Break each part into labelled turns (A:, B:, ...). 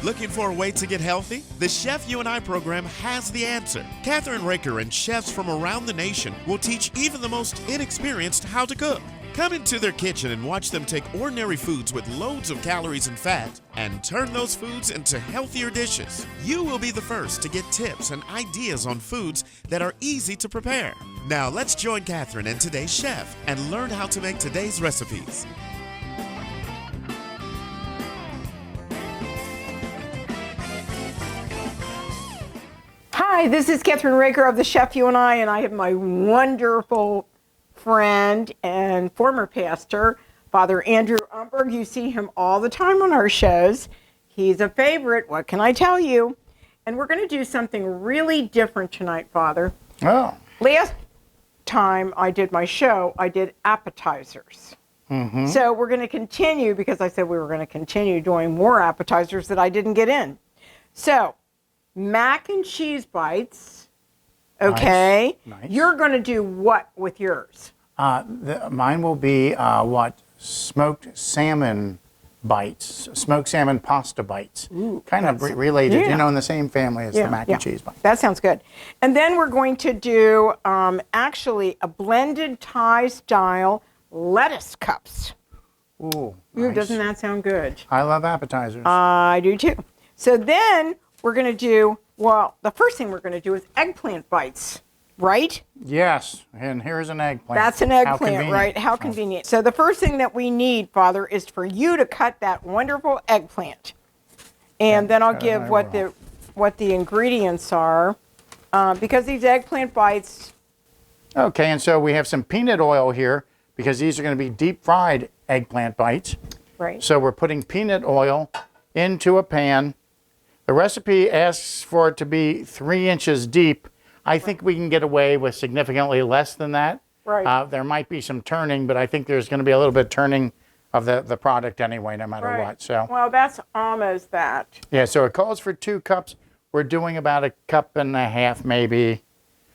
A: Looking for a way to get healthy? The Chef You and I program has the answer. Kathryn, Raaker, and chefs from around the nation will teach even the most inexperienced how to cook. Come into their kitchen and watch them take ordinary foods with loads of calories and fat and turn those foods into healthier dishes. You will be the first to get tips and ideas on foods that are easy to prepare. Now let's join Kathryn and today's chef and learn how to make today's recipes.
B: Hi, this is Kathryn Raaker of the Chef You and I have my wonderful friend and former pastor, Father Andrew Umberg. You see him all the time on our shows. He's a favorite, what can I tell you? And we're going to do something really different tonight, Father.
C: Oh.
B: Last time I did my show, I did appetizers. Mm-hmm. So we're going to continue, because I said we were going to continue doing more appetizers that I didn't get in. So, mac and cheese bites. Okay.
C: Nice.
B: You're going to do what with yours?
C: Mine will be smoked salmon bites, smoked salmon pasta bites.
B: Ooh,
C: kind of related,
B: yeah.
C: in the same family as the mac and cheese bite.
B: That sounds good. And then we're going to do actually a blended Thai style lettuce cups.
C: Ooh,
B: Ooh, doesn't that sound good?
C: I love appetizers.
B: I do too. So then we're going to do, the first thing we're going to do is eggplant bites, right?
C: Yes, and here's an eggplant.
B: That's an eggplant, right? How convenient. So the first thing that we need, Father, is for you to cut that wonderful eggplant. And then I'll give what the ingredients are, because these eggplant bites.
C: Okay, and so we have some peanut oil here, because these are going to be deep fried eggplant bites.
B: Right.
C: So we're putting peanut oil into a pan. The recipe asks for it to be 3 inches deep. I think we can get away with significantly less than that.
B: Right.
C: There might be some turning, but I think there's going to be a little bit of turning of the product anyway, no matter what. So.
B: Well, that's almost that.
C: Yeah, so it calls for 2 cups. We're doing about 1.5 cups, maybe.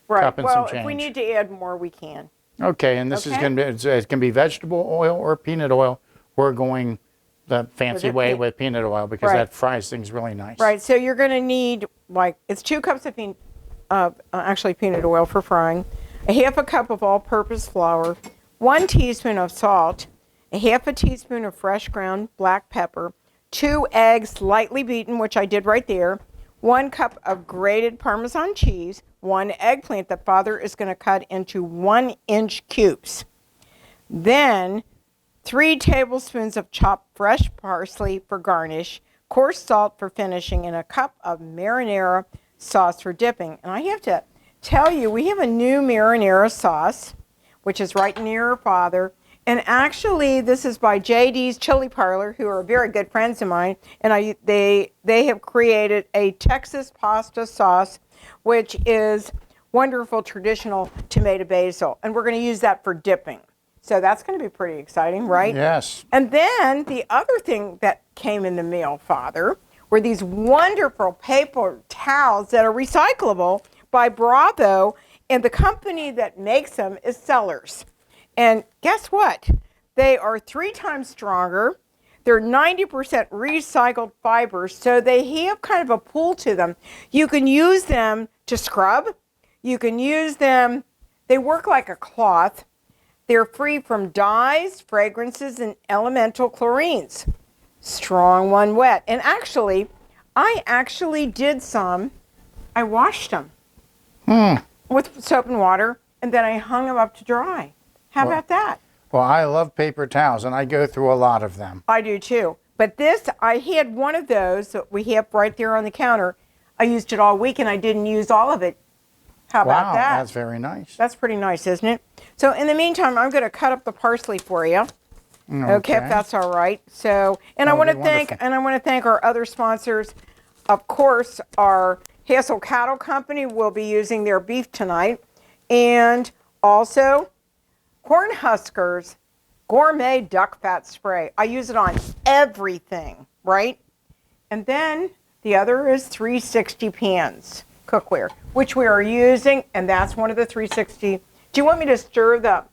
B: Right.
C: Cup and some change.
B: If we need to add more, we can.
C: Okay, and this is going to be, it can be vegetable oil or peanut oil. We're going the fancy way with peanut oil, because that fries things really nice.
B: Right, so you're going to need, it's 2 cups of actually peanut oil for frying, 1/2 cup of all-purpose flour, 1 teaspoon of salt, 1/2 teaspoon of fresh ground black pepper, 2 eggs lightly beaten, which I did right there, 1 cup of grated Parmesan cheese, 1 eggplant that Father is going to cut into 1-inch cubes. Then 3 tablespoons of chopped fresh parsley for garnish, coarse salt for finishing, and 1 cup of marinara sauce for dipping. And I have to tell you, we have a new marinara sauce, which is right near Father. And actually, this is by JD's Chili Parlor, who are very good friends of mine. And they have created a Texas pasta sauce, which is wonderful traditional tomato basil. And we're going to use that for dipping. So that's going to be pretty exciting, right?
C: Yes.
B: And then the other thing that came in the mail, Father, were these wonderful paper towels that are recyclable by Bravo, and the company that makes them is Sellers. And guess what? They are 3 times stronger. They're 90% recycled fibers, so they have kind of a pull to them. You can use them to scrub. You can use them, they work like a cloth. They're free from dyes, fragrances, and elemental chlorines. Strong when wet. And actually, I did some. I washed them with soap and water, and then I hung them up to dry. How about that?
C: Well, I love paper towels, and I go through a lot of them.
B: I do too. But this, I had one of those that we have right there on the counter. I used it all week, and I didn't use all of it. How about that?
C: Wow, that's very nice.
B: That's pretty nice, isn't it? So in the meantime, I'm going to cut up the parsley for you. Okay, if that's all right. So, and I want to thank our other sponsors. Of course, our Hassel Cattle Company will be using their beef tonight, and also Cornhuskers Gourmet Duck Fat Spray. I use it on everything, right? And then the other is 360 pans, cookware, which we are using, and that's one of the 360. Do you want me to stir the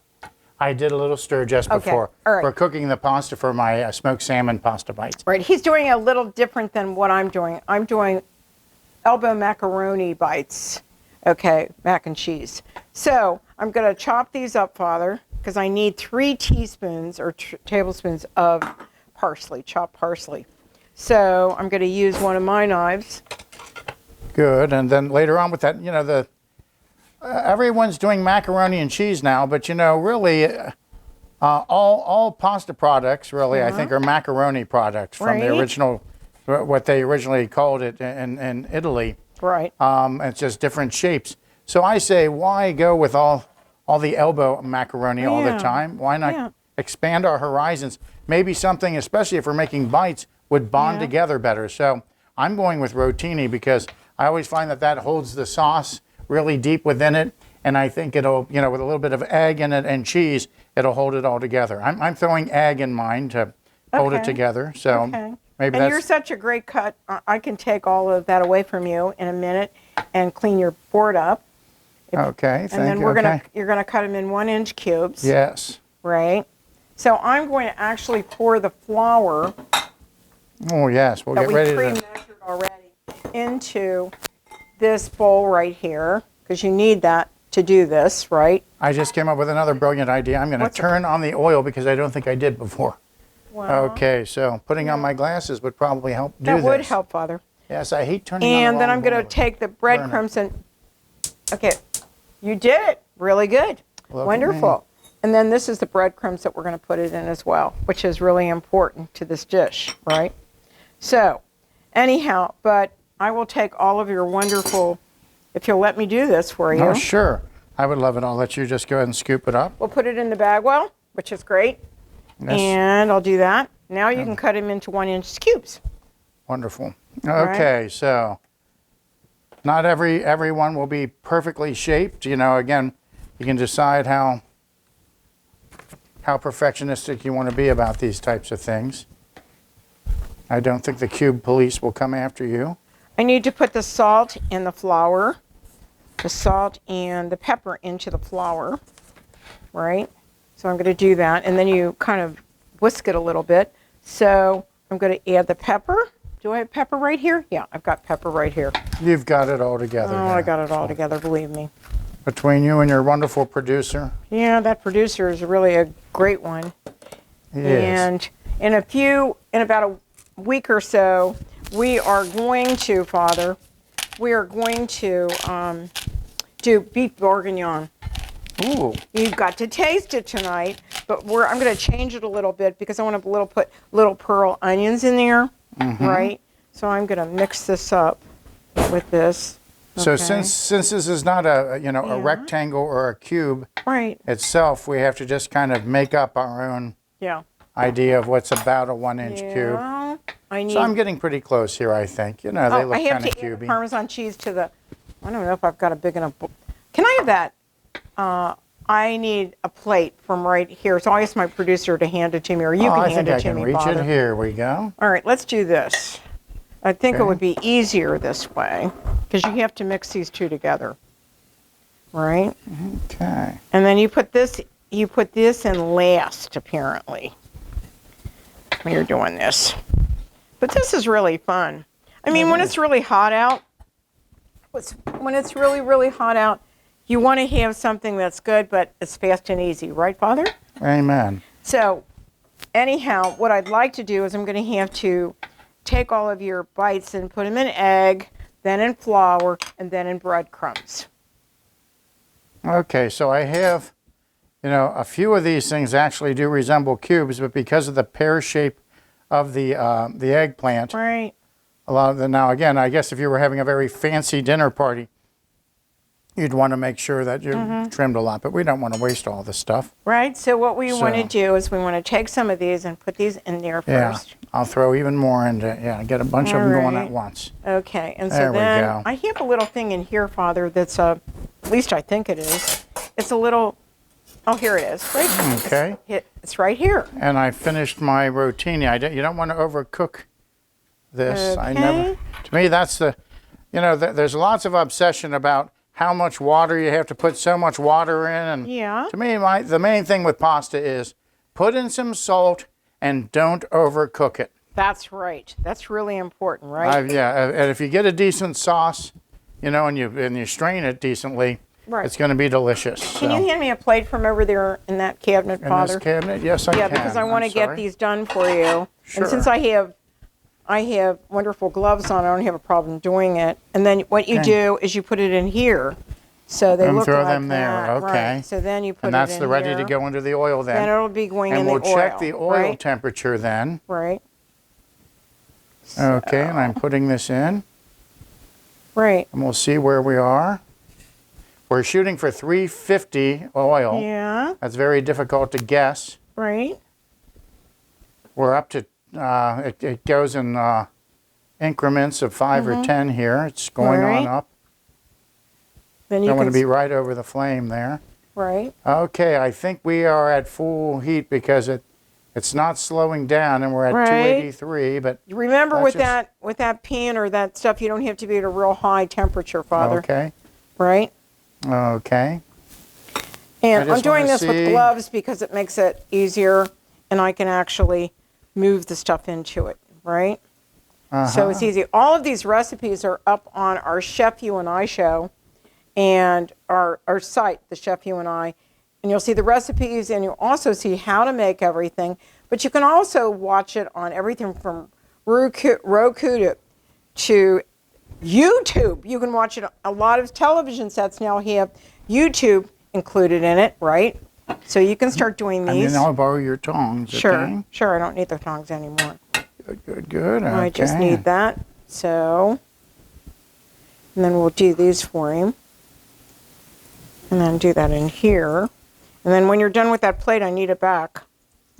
C: I did a little stir just before.
B: All right.
C: We're cooking the pasta for my smoked salmon pasta bites.
B: Right, he's doing a little different than what I'm doing. I'm doing elbow macaroni bites, okay, mac and cheese. So I'm going to chop these up, Father, because I need 3 teaspoons or tablespoons of parsley, chopped parsley. So I'm going to use one of my knives.
C: Good, and then later on with that, everyone's doing macaroni and cheese now, but really, all pasta products really, I think, are macaroni products from the original, what they originally called it in Italy.
B: Right.
C: It's just different shapes. So I say, why go with all the elbow macaroni all the time? Why not expand our horizons? Maybe something, especially if we're making bites, would bond together better. So I'm going with rotini because I always find that holds the sauce really deep within it, and I think it'll, with a little bit of egg in it and cheese, it'll hold it all together. I'm throwing egg in mine to hold it together. So maybe
B: and you're such a great cut. I can take all of that away from you in a minute and clean your board up.
C: Okay, thank you.
B: And then you're gonna cut them in 1-inch cubes.
C: Yes.
B: Right. So I'm going to actually pour the flour.
C: Oh yes, we'll get ready to.
B: That we pre-measured already into this bowl right here, because you need that to do this, right?
C: I just came up with another brilliant idea. I'm going to turn on the oil because I don't think I did before.
B: Well,
C: okay, so putting on my glasses would probably help do this.
B: That would help, Father.
C: Yes, I hate turning on the
B: And then I'm going to take the breadcrumbs and, okay, you did it. Really good.
C: Look
B: Wonderful. And then this is the breadcrumbs that we're going to put it in as well, which is really important to this dish, right? So, anyhow, but I will take all of your wonderful, if you'll let me do this for you.
C: Oh, sure. I would love it. I'll let you just go ahead and scoop it up.
B: We'll put it in the bag well, which is great.
C: Yes.
B: And I'll do that. Now you can cut them into 1-inch cubes.
C: Wonderful. Okay, so not everyone will be perfectly shaped. Again, you can decide how perfectionistic you want to be about these types of things. I don't think the cube police will come after you.
B: I need to put the salt and the flour, the salt and the pepper into the flour, right? So I'm going to do that, and then you kind of whisk it a little bit. So I'm going to add the pepper. Do I have pepper right here? Yeah, I've got pepper right here.
C: You've got it all together.
B: Oh, I got it all together, believe me.
C: Between you and your wonderful producer.
B: Yeah, that producer is really a great one.
C: He is.
B: And in about a week or so, we are going to, Father, do beef bourguignon.
C: Ooh.
B: You've got to taste it tonight, but I'm going to change it a little bit because I want to put little pearl onions in there, right? So I'm going to mix this up with this.
C: So
B: Okay.
C: since this is not a rectangle or a cube itself, we have to just kind of make up our own idea of what's about a 1-inch cube. So I'm getting pretty close here, I think. They look kind of cubey.
B: I have to add the Parmesan cheese to the. I don't know if I've got a big enough. Can I have that? I need a plate from right here, so I'll ask my producer to hand it to me, or you can hand it to me.
C: I think I can reach it. Here we go.
B: All right, let's do this. I think it would be easier this way because you have to mix these two together, right?
C: Okay.
B: And then you put this in last, apparently, when you're doing this. But this is really fun. I mean, when it's really hot out, when it's really, really hot out, you want to have something that's good, but it's fast and easy, right, Father?
C: Amen.
B: So, anyhow, what I'd like to do is I'm going to have to take all of your bites and put them in egg, then in flour, and then in breadcrumbs.
C: Okay, so I have, a few of these things actually do resemble cubes, but because of the pear shape of the eggplant,
B: right?
C: A lot of them. Now, again, I guess if you were having a very fancy dinner party, you'd want to make sure that you trimmed a lot, but we don't want to waste all this stuff.
B: Right. So what we want to do is we want to take some of these and put these in there first.
C: Yeah, I'll throw even more into. Get a bunch of them going at once.
B: Okay, and so
C: there
B: then
C: we go.
B: I have a little thing in here, Father. That's at least I think it is. It's a little. Oh, here it is. Right.
C: Okay.
B: It's right here.
C: And I finished my rotini. You don't want to overcook this.
B: Okay.
C: To me, that's the. There's lots of obsession about how much water you have to put so much water in. And
B: Yeah.
C: to me, the main thing with pasta is put in some salt and don't overcook it.
B: That's right. That's really important, right?
C: Yeah, and if you get a decent sauce, you know, and you strain it decently,
B: Right.
C: it's going to be delicious.
B: Can you hand me a plate from over there in that cabinet,
C: in
B: Father?
C: this cabinet? Yes, I can.
B: Yeah, because I want to get these done for you.
C: Sure.
B: And since I have wonderful gloves on, I don't have a problem doing it. And then what you do is you put it in here. So they
C: And
B: look
C: throw
B: like
C: them there,
B: that,
C: okay.
B: Right. So then you put
C: And
B: it in
C: that's the ready
B: here.
C: to go into the oil then.
B: Then it'll be going in the oil.
C: And we'll check the oil
B: right?
C: temperature then.
B: Right.
C: Okay, and I'm putting this in.
B: Right.
C: And we'll see where we are. We're shooting for 350 oil.
B: Yeah.
C: That's very difficult to guess.
B: Right.
C: We're up to, it goes in increments of 5 or 10 here. It's going
B: Right.
C: on up.
B: Then you
C: Don't want
B: can
C: to be right over the flame there.
B: right.
C: Okay, I think we are at full heat because it's not slowing down, and we're at
B: Right.
C: 283. But
B: Remember
C: that's
B: with that pan or that stuff, you don't have to be at a real high temperature, Father.
C: okay,
B: Right.
C: okay.
B: And
C: I
B: I'm
C: just
B: doing
C: wanna
B: this with
C: see-
B: gloves because it makes it easier, and I can actually move the stuff into it. Right. So it's easy. All of these recipes are up on our Chef You and I show and our site, the Chef You and I. And you'll see the recipes and you'll also see how to make everything. But you can also watch it on everything from Roku to YouTube. You can watch it. A lot of television sets now have YouTube included in it, right? So you can start doing
C: And
B: these.
C: then I'll borrow your tongs.
B: Sure,
C: Okay?
B: sure. I don't need the tongs anymore.
C: Good, good, good. Okay.
B: I just need that. So, and then we'll do these for him. And then do that in here. And then when you're done with that plate, I need it back.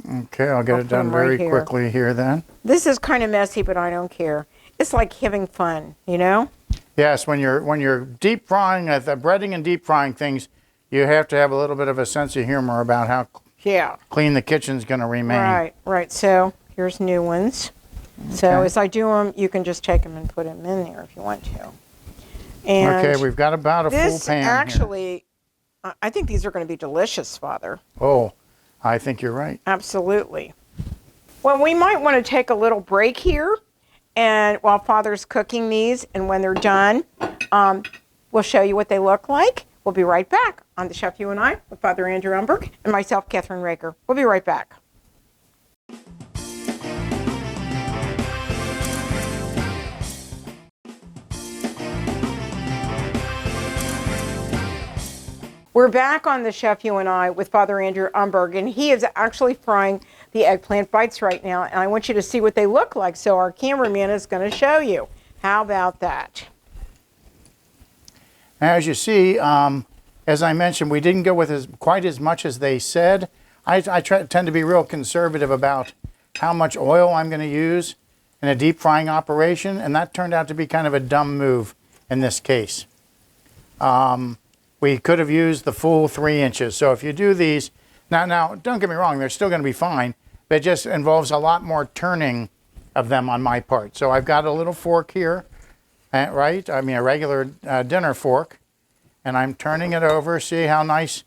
C: Okay, I'll get
B: I'll
C: it
B: put
C: done
B: 'em right
C: very
B: here.
C: quickly here then.
B: This is kind of messy, but I don't care. It's like having fun, you know?
C: Yes, when you're deep frying, the breading and deep frying things, you have to have a little bit of a sense of humor about how
B: Yeah.
C: clean the kitchen's going to remain.
B: Right, right. So here's new ones. So
C: Okay.
B: as I do them, you can just take them and put them in there if you want to. And
C: Okay, we've got about a full
B: this
C: pan here.
B: actually, I think these are going to be delicious, Father.
C: Oh, I think you're right.
B: Absolutely. Well, we might want to take a little break here, and while Father's cooking these, and when they're done, we'll show you what they look like. We'll be right back on the Chef You and I with Father Andrew Umberg and myself, Kathryn Raaker. We'll be right back. We're back on the Chef You and I with Father Andrew Umberg, and he is actually frying the eggplant bites right now, and I want you to see what they look like, so our cameraman is going to show you. How about that?
C: As you see, as I mentioned, we didn't go with quite as much as they said. I tend to be real conservative about how much oil I'm going to use in a deep frying operation, and that turned out to be kind of a dumb move in this case. We could have used the full 3 inches. So if you do these, now don't get me wrong, they're still going to be fine, but it just involves a lot more turning of them on my part. So I've got a little fork here, right? I mean a regular dinner fork, and I'm turning it over. See how nice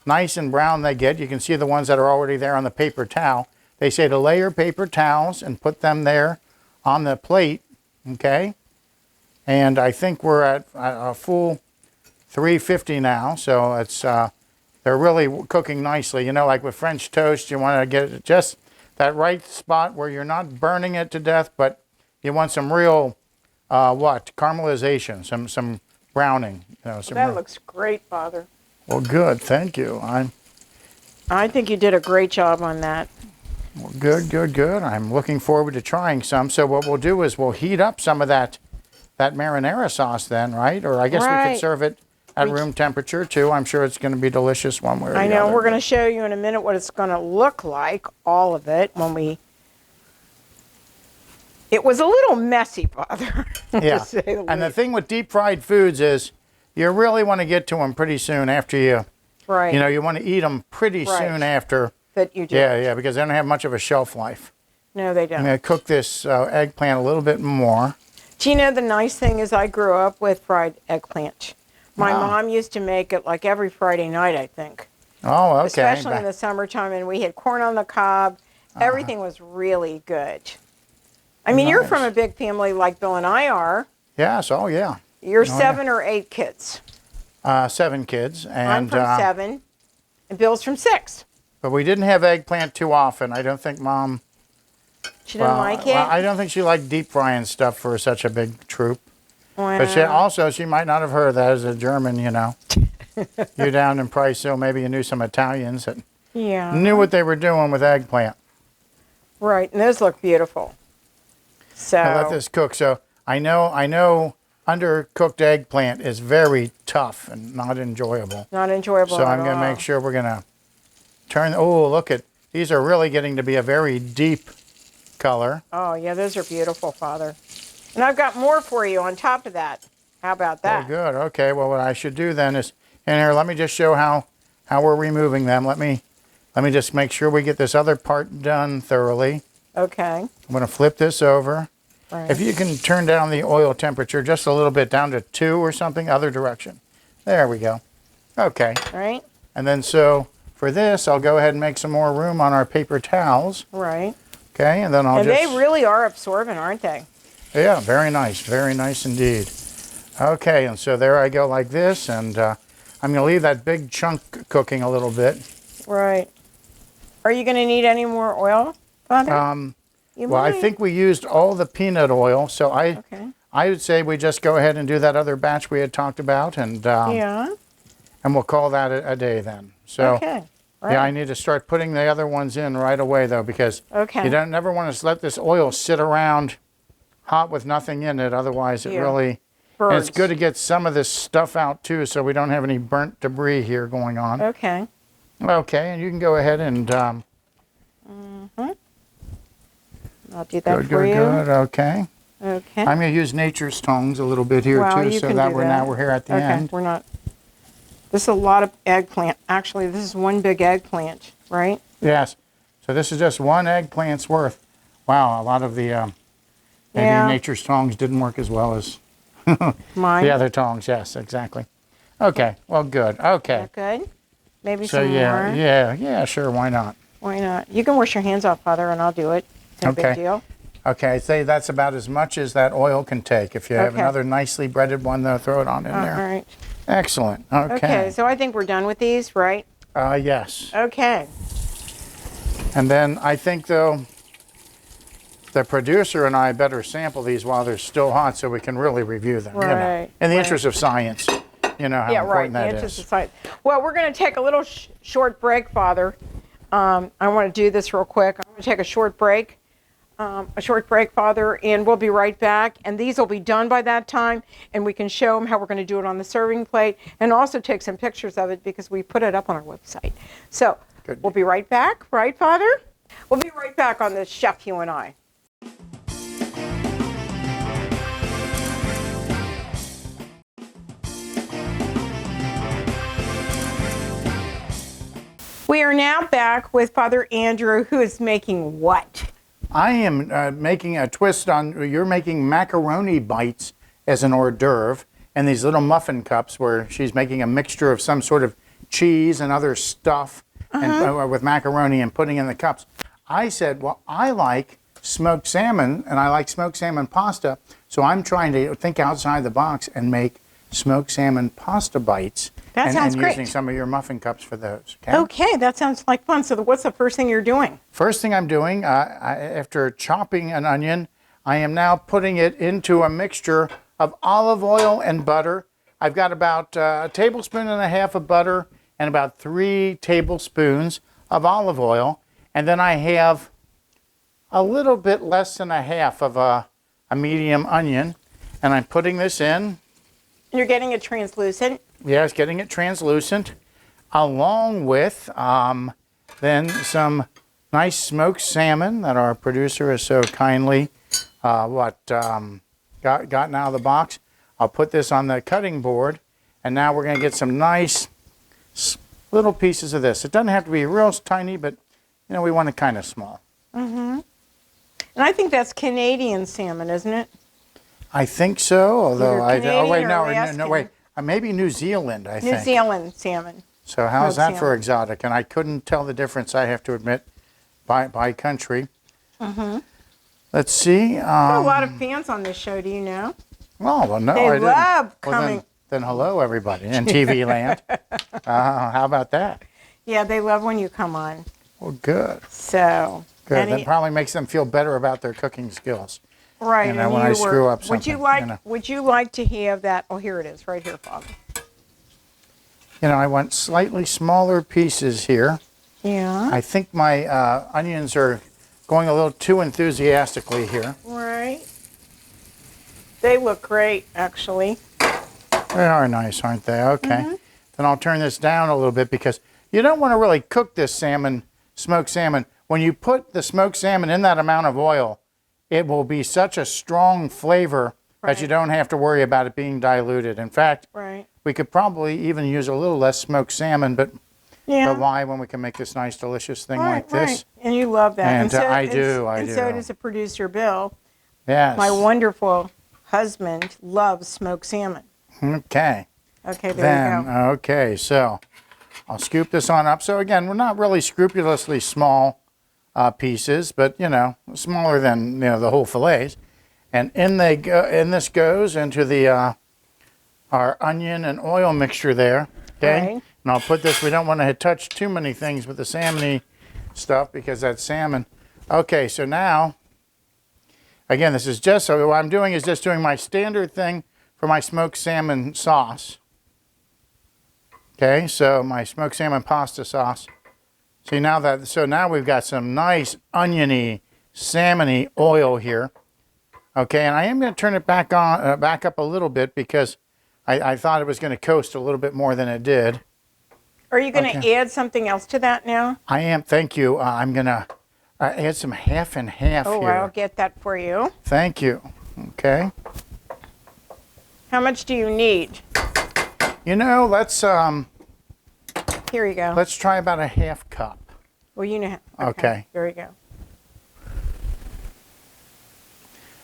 C: and brown they get. You can see the ones that are already there on the paper towel. They say to layer paper towels and put them there on the plate, okay? And I think we're at a full 350 now, so it's they're really cooking nicely. You know, like with French toast, you want to get just that right spot where you're not burning it to death, but you want some real caramelization, some browning. You know,
B: That looks great, Father.
C: Well, good, thank you.
B: I think you did a great job on that.
C: Well, good. I'm looking forward to trying some. So what we'll do is we'll heat up some of that marinara sauce then, right? Or I guess we
B: Right.
C: could serve it at room temperature too. I'm sure it's going to be delicious one way or the
B: I know.
C: other.
B: We're going to show you in a minute what it's going to look like, all of it, when we... It was a little messy, Father,
C: Yeah.
B: to say the
C: And the
B: least.
C: thing with deep fried foods is you really want to get to them pretty soon after you
B: Right.
C: you want to eat them pretty
B: Right.
C: soon after.
B: That you do.
C: Yeah, because they don't have much of a shelf life.
B: No, they
C: I'm
B: don't.
C: going to cook this eggplant a little bit more.
B: Do you know the nice thing is I grew up with fried eggplant. My
C: Wow.
B: mom used to make it like every Friday night, I think.
C: Oh, okay.
B: Especially in the summertime, and we had corn on the cob. Everything was really good. I mean, you're from a
C: Nice.
B: big family like Bill and I are.
C: Yes, oh yeah.
B: You're
C: yeah.
B: 7 or 8 kids.
C: 7 kids. And,
B: I'm from 7, and Bill's from 6.
C: But we didn't have eggplant too often. I don't think Mom...
B: She didn't like it?
C: Well, I don't think she liked deep frying stuff for such a big troop.
B: Wow.
C: But she might not have heard that as a German, you know. You're down in Price Hill. Maybe you knew some Italians that knew what they were doing with eggplant.
B: Right, and those look beautiful. So
C: Now let this cook. So I know undercooked eggplant is very tough and not enjoyable.
B: not enjoyable
C: So
B: at
C: I'm going to
B: all.
C: make sure we're going to turn. Oh, look at these are really getting to be a very deep color.
B: Oh, yeah, those are beautiful, Father. And I've got more for you on top of that. How about that?
C: Oh, good. Okay. Well, what I should do then is, and here, let me just show how we're removing them. Let me just make sure we get this other part done thoroughly.
B: Okay.
C: I'm going to flip this over.
B: Right.
C: If you can turn down the oil temperature just a little bit, down to 2 or something, other direction. There we go. Okay.
B: Right.
C: And then so for this, I'll go ahead and make some more room on our paper towels.
B: Right.
C: Okay, and then I'll
B: And
C: just...
B: they really are absorbent, aren't they?
C: Yeah, very nice indeed. Okay, and so there I go like this, and I'm going to leave that big chunk cooking a little bit.
B: Right. Are you going to need any more oil, Father? You
C: Well, I
B: might.
C: think we used all the peanut oil, so
B: Okay.
C: I would say we just go ahead and do that other batch we had talked about, and
B: Yeah.
C: and we'll call that a day then. So
B: Okay. Right.
C: yeah, I need to start putting the other ones in right away though, because
B: Okay.
C: you don't never want to let this oil sit around hot with nothing in it. Otherwise, it
B: Yeah.
C: really.
B: Birds.
C: And it's good to get some of this stuff out too, so we don't have any burnt debris here going on.
B: Okay.
C: Okay, and you can go ahead and
B: I'll do that
C: good,
B: for
C: good,
B: you.
C: good. Okay.
B: Okay.
C: I'm going to use nature's tongs a little bit here
B: Well,
C: too,
B: you
C: so
B: can
C: that
B: do
C: we're
B: that.
C: now we're here at the
B: Okay,
C: end.
B: we're not. This is a lot of eggplant. Actually, this is one big eggplant, right?
C: Yes. So this is just one eggplant's worth. Wow, a lot of the maybe
B: Yeah.
C: nature's tongs didn't work as well as
B: Mine.
C: the other tongs. Yes, exactly. Okay. Well, good. Okay.
B: Is that good? Maybe
C: So
B: some
C: yeah,
B: more.
C: yeah, sure. Why not?
B: Why not? You can wash your hands off, Father, and I'll do it. It's no
C: Okay.
B: big deal.
C: Okay, I'd say that's about as much as that oil can take. If you have
B: Okay.
C: another nicely breaded one, though, throw it on in
B: All
C: there.
B: right.
C: Excellent. Okay.
B: Okay, so I think we're done with these, right?
C: Yes.
B: Okay.
C: And then I think, though, the producer and I better sample these while they're still hot so we can really review them. You know,
B: Right,
C: in the
B: right.
C: interest of science, you know how
B: Yeah, right.
C: important
B: The
C: that
B: interest
C: is.
B: of science. Well, we're going to take a little short break, Father. I want to do this real quick. I'm going to take a short break. Father, and we'll be right back. And these will be done by that time, and we can show them how we're going to do it on the serving plate, and also take some pictures of it because we put it up on our website. So
C: Good.
B: we'll be right back, right, Father? We'll be right back on this Chef You and I. We are now back with Father Andrew, who is making what?
C: I am making a twist on, you're making macaroni bites as an hors d'oeuvre, and these little muffin cups where she's making a mixture of some sort of cheese and other stuff and, with macaroni and putting in the cups. I said, well, I like smoked salmon, and I like smoked salmon pasta, so I'm trying to think outside the box and make smoked salmon pasta bites.
B: That sounds
C: and
B: great.
C: using some of your muffin cups for those. Okay?
B: Okay, that sounds like fun. So what's the first thing you're doing?
C: First thing I'm doing, after chopping an onion, I am now putting it into a mixture of olive oil and butter. I've got about a tablespoon and a half of butter and about 3 tablespoons of olive oil. And then I have a little bit less than a half of a medium onion. And I'm putting this in.
B: You're getting it translucent.
C: Yes, getting it translucent, along with then some nice smoked salmon that our producer has so kindly gotten out of the box. I'll put this on the cutting board, and now we're going to get some nice little pieces of this. It doesn't have to be real tiny, but you know we want it kind of small.
B: And I think that's Canadian salmon, isn't it?
C: I think so, although
B: Either Canadian or
C: no,
B: Alaskan.
C: wait. maybe New Zealand, I think.
B: New Zealand salmon.
C: So how's
B: Smoked
C: that for exotic? And I couldn't tell the difference, I have to admit, by country.
B: Mm-hmm.
C: Let's see.
B: Got a lot of fans on this show, do you know?
C: Well, no,
B: They
C: I didn't.
B: love
C: Well,
B: coming.
C: then hello, everybody in TV land. How about that?
B: Yeah, they love when you come on.
C: Well, good.
B: So.
C: Good. That probably makes them feel better about their cooking skills.
B: Right.
C: You know, when I screw up something.
B: Would you like to have that? Oh, here it is, right here, Father.
C: You know, I want slightly smaller pieces here.
B: Yeah.
C: I think my onions are going a little too enthusiastically here.
B: Right. They look great, actually.
C: They are nice, aren't they? Okay. Then I'll turn this down a little bit because you don't want to really cook this salmon, smoked salmon. When you put the smoked salmon in that amount of oil, it will be such a strong flavor that you don't have to worry about it being diluted. In fact, we could probably even use a little less smoked salmon, but why when we can make this nice, delicious thing like this?
B: And you love that.
C: And
B: so
C: I do.
B: And so does the producer, Bill.
C: Yes.
B: My wonderful husband loves smoked salmon.
C: Okay.
B: Okay, there you go.
C: Okay, so I'll scoop this on up. So again, we're not really scrupulously small pieces, but you know, smaller than the whole fillets. And in this goes into the our onion and oil mixture there. Okay.
B: Right.
C: And I'll put this. We don't want to touch too many things with the salmon-y stuff because that's salmon. Okay, so now, again, this is just so what I'm doing is just doing my standard thing for my smoked salmon sauce. Okay, so my smoked salmon pasta sauce. See now now we've got some nice oniony, salmony oil here. Okay, and I am going to turn it back up a little bit because I thought it was going to coast a little bit more than it did.
B: Are you going to add something else to that now?
C: I am. Thank you. I'm going to add some half and half here.
B: Oh, I'll get that for you.
C: Thank you. Okay.
B: How much do you need?
C: You know, let's
B: Here you go.
C: let's try about a half cup.
B: Well, you know.
C: Okay.
B: There you go.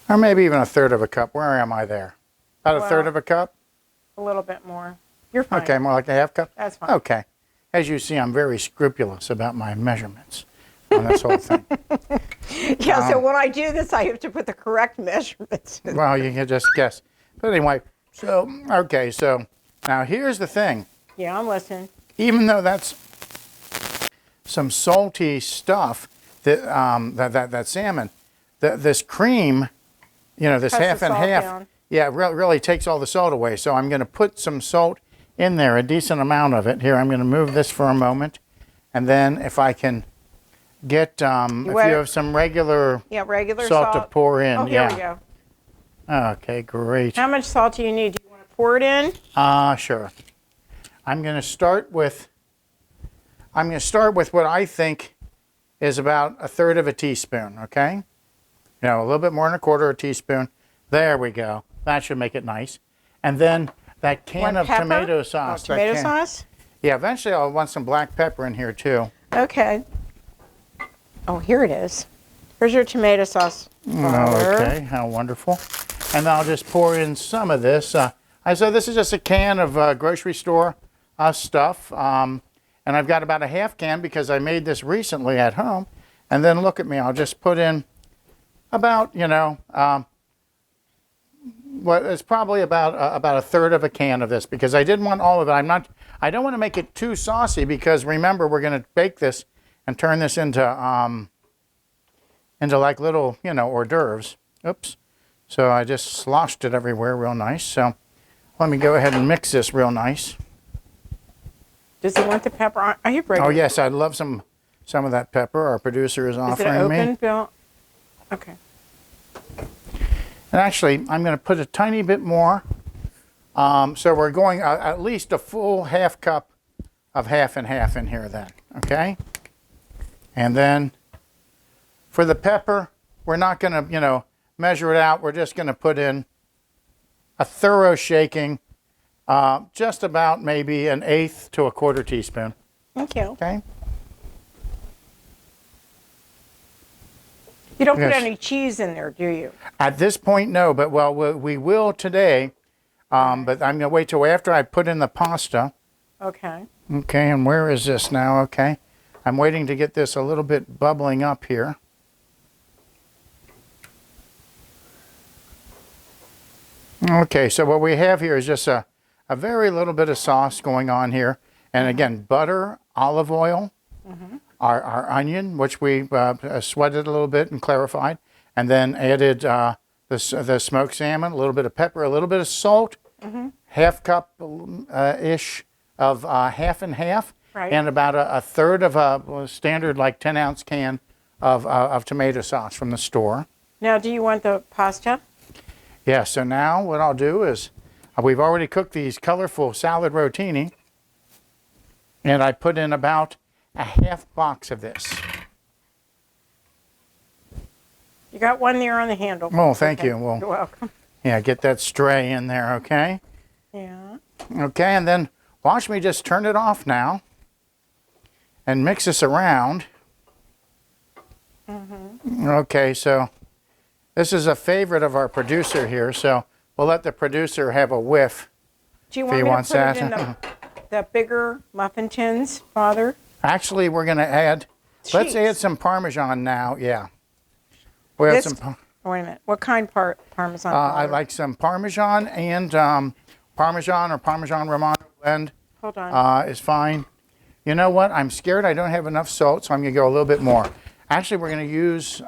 C: Or maybe even a third of a cup. Where am I there? About a third of a cup?
B: A little bit more. You're fine.
C: Okay, more like a half cup?
B: That's fine.
C: Okay. As you see, I'm very scrupulous about my measurements on this whole thing.
B: Yeah, so when I do this, I have to put the correct measurements in.
C: Well, you can just guess. But anyway, so, okay, so now here's the thing.
B: Yeah, I'm listening.
C: Even though that's some salty stuff, that salmon, this cream, this
B: Cuts
C: half
B: the
C: and
B: salt
C: half,
B: down.
C: really takes all the salt away. So I'm going to put some salt in there, a decent amount of it. Here, I'm going to move this for a moment. And then if I can get, if you have some regular salt to pour in.
B: Oh, here we go.
C: Okay, great.
B: How much salt do you need? Do you want to pour it in?
C: Sure. I'm going to start with what I think is about a third of a teaspoon, okay? A little bit more than a quarter of a teaspoon. There we go. That should make it nice. And then that can of tomato sauce.
B: Oh, tomato sauce?
C: Yeah, eventually I'll want some black pepper in here too.
B: Okay. Oh, here it is. Here's your tomato sauce.
C: Okay, how wonderful. And then I'll just pour in some of this. So this is just a can of grocery store stuff. And I've got about a half can because I made this recently at home. And then look at me, I'll just put in about, it's probably about a third of a can of this because I didn't want all of it. I don't want to make it too saucy because remember we're going to bake this and turn this into like little, hors d'oeuvres. Oops. So I just sloshed it everywhere real nice. So let me go ahead and mix this real nice.
B: Does he want the pepper on? Are you ready?
C: Oh yes, I'd love some of that pepper. Our producer is offering me.
B: Is it open, Bill? Okay.
C: And actually, I'm going to put a tiny bit more. So we're going at least a full half cup of half and half in here then, okay? And then for the pepper, we're not going to, measure it out. We're just going to put in a thorough shaking, just about maybe an eighth to a quarter teaspoon.
B: Thank you.
C: Okay?
B: You don't put any cheese in there, do you?
C: At this point, no, but we will today But I'm going to wait till after I put in the pasta.
B: Okay.
C: Okay, and where is this now? Okay. I'm waiting to get this a little bit bubbling up here. Okay, so what we have here is just a very little bit of sauce going on here. And again, butter, olive oil, our onion, which we sweated a little bit and clarified, and then added the smoked salmon, a little bit of pepper, a little bit of salt, half cup ish of half and half, and about a third of a standard like 10-ounce can of tomato sauce from the store.
B: Now, do you want the pasta?
C: Yeah, so now what I'll do is, we've already cooked these colorful salad rotini, and I put in about a half box of this.
B: You got one there on the handle.
C: Oh, thank you. Well,
B: you're welcome.
C: Yeah, get that stray in there, okay?
B: Yeah.
C: Okay, and then watch me just turn it off now and mix this around. Okay, so this is a favorite of our producer here, so we'll let the producer have a whiff.
B: Do you want me to put it in the bigger muffin tins, Father?
C: Actually, we're going to add, let's add some Parmesan now, yeah. We'll add some,
B: wait a minute, what kind Parmesan?
C: I like some Parmesan and Parmesan or Parmesan Romano blend.
B: Hold on.
C: Is fine. You know what? I'm scared I don't have enough salt, so I'm going to go a little bit more. Actually, we're going to use,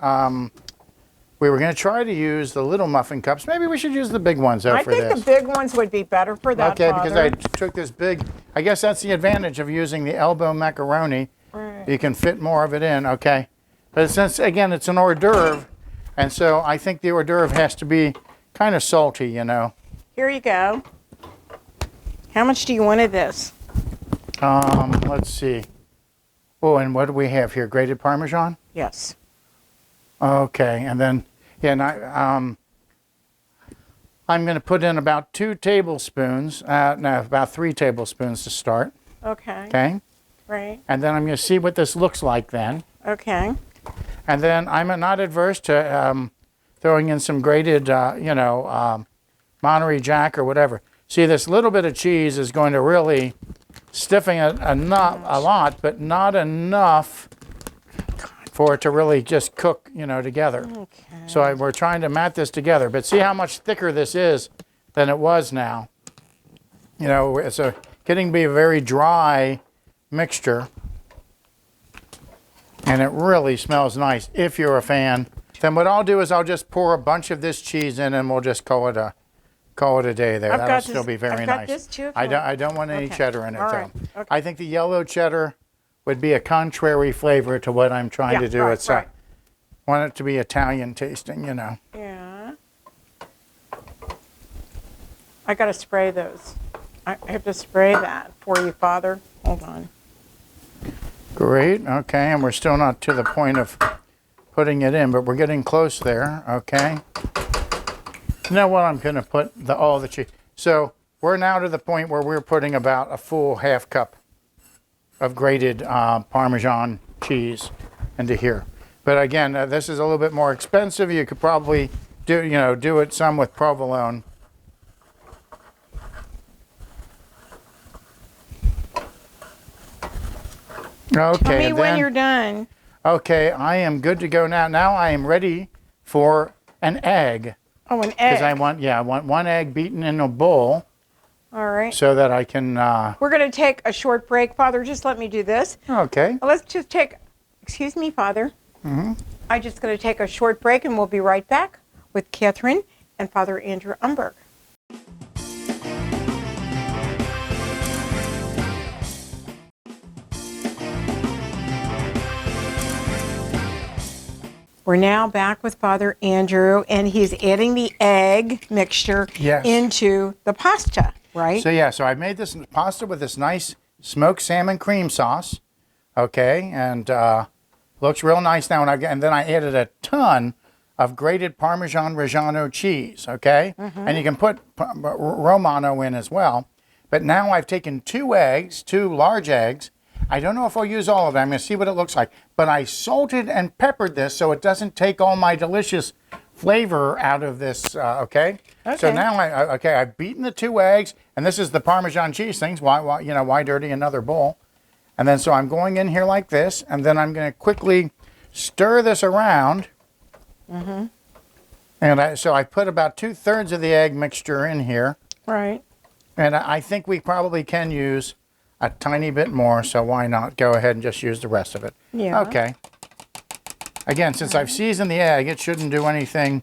C: we were going to try to use the little muffin cups. Maybe we should use the big ones though for this.
B: I think the big ones would be better for that,
C: Okay,
B: Father.
C: because I took this big, I guess that's the advantage of using the elbow macaroni.
B: Right.
C: You can fit more of it in, okay? But since, again, it's an hors d'oeuvre, and so I think the hors d'oeuvre has to be kind of salty, you know.
B: Here you go. How much do you want of this?
C: Let's see. Oh, and what do we have here? Grated Parmesan?
B: Yes.
C: Okay, and then, yeah, and I'm going to put in about 2 tablespoons, no, about 3 tablespoons to start. Okay. Okay?
B: Right.
C: And then I'm going to see what this looks like then.
B: Okay.
C: And then I'm not adverse to throwing in some grated, Monterey Jack or whatever. See, this little bit of cheese is going to really stiffen it a lot, but not enough for it to really just cook, together. Okay. So we're trying to mat this together. But see how much thicker this is than it was now. It's getting to be a very dry mixture. And it really smells nice if you're a fan. Then what I'll do is I'll just pour a bunch of this cheese in and we'll just call it a day there. That'll still be very nice.
B: This too.
C: I don't want any cheddar in it,
B: right.
C: though.
B: Okay.
C: I think the yellow cheddar would be a contrary flavor to what I'm trying to do.
B: Right,
C: I want it to be Italian tasting,
B: Yeah. I got to spray those. I have to spray that for you, Father. Hold on.
C: Great. Okay, and we're still not to the point of putting it in, but we're getting close there. Okay. Now what I'm going to put all the cheese. So we're now to the point where we're putting about a full half cup of grated Parmesan cheese into here. But again, this is a little bit more expensive. You could probably do it some with provolone. Okay.
B: Tell me when you're done.
C: Okay, I am good to go now. Now I am ready for an egg.
B: Oh, an egg.
C: Because I want 1 egg beaten in a bowl.
B: All right.
C: So that I can...
B: We're going to take a short break, Father. Just let me do this.
C: Okay.
B: Let's just take... Excuse me, Father. Mm-hmm. I'm just going to take a short break, and we'll be right back with Kathryn and Father Andrew Umberg. We're now back with Father Andrew, and he's adding the egg mixture into the pasta, right?
C: So I made this pasta with this nice smoked salmon cream sauce, okay, and looks real nice now. And then I added a ton of grated Parmesan Reggiano cheese, okay? Mm-hmm. And you can put Romano in as well. But now I've taken 2 large eggs. I don't know if I'll use all of them. I'm going to see what it looks like. But I salted and peppered this so it doesn't take all my delicious flavor out of this, okay?
B: Okay.
C: So now, I've beaten the 2 eggs, and this is the Parmesan cheese things. Why dirty another bowl? And then so I'm going in here like this, and then I'm going to quickly stir this around. Mm-hmm. And so I put about 2/3 of the egg mixture in here.
B: Right.
C: And I think we probably can use a tiny bit more, so why not go ahead and just use the rest of it?
B: Yeah.
C: Okay. Again, since I've seasoned the egg, it shouldn't do anything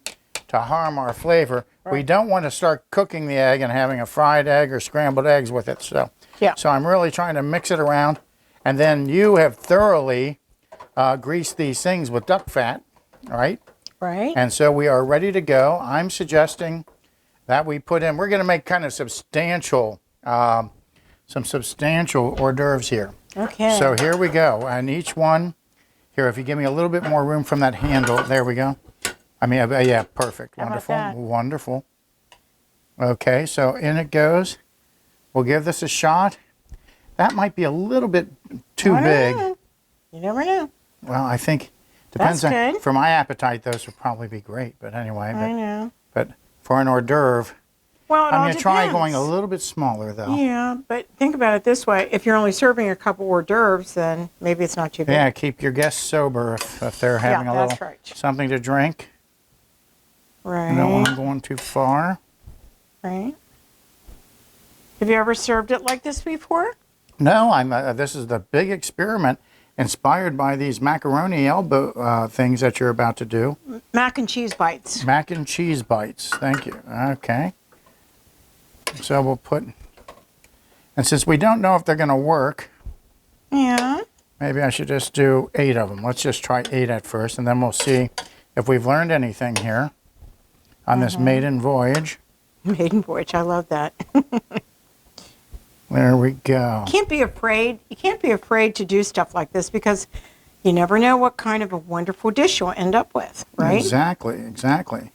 C: to harm our flavor. Right. We don't want to start cooking the egg and having a fried egg or scrambled eggs with it. So,
B: yeah.
C: So I'm really trying to mix it around. And then you have thoroughly greased these things with duck fat, right?
B: Right.
C: And so we are ready to go. I'm suggesting that we put in, we're going to make kind of substantial, some substantial hors d'oeuvres here.
B: Okay.
C: So here we go. And each one, here, if you give me a little bit more room from that handle, there we go. I mean, yeah, perfect.
B: How
C: wonderful.
B: about that?
C: Wonderful. Okay, so in it goes. We'll give this a shot. That might be a little bit too big.
B: Know. You never know.
C: Well, I think, depends
B: That's
C: on,
B: good.
C: for my appetite, those would probably be great. But anyway,
B: I know.
C: but for an hors d'oeuvre,
B: Well, it
C: I'm
B: all
C: going to try
B: depends.
C: going a little bit smaller, though.
B: Yeah, but think about it this way. If you're only serving a couple hors d'oeuvres, then maybe it's not too big.
C: Yeah, keep your guests sober if they're having a
B: that's
C: little
B: right.
C: something to drink.
B: Right.
C: You don't want them going too far.
B: Right. Have you ever served it like this before?
C: No, this is the big experiment inspired by these macaroni elbow things that you're about to do.
B: Mac and cheese bites.
C: Mac and cheese bites. Thank you. Okay. So we'll put, and since we don't know if they're going to work,
B: Yeah.
C: maybe I should just do 8 of them. Let's just try 8 at first, and then we'll see if we've learned anything here on this maiden voyage.
B: Maiden voyage. I love that.
C: There we go.
B: Can't be afraid. You can't be afraid to do stuff like this because you never know what kind of a wonderful dish you'll end up with, right?
C: Exactly, exactly.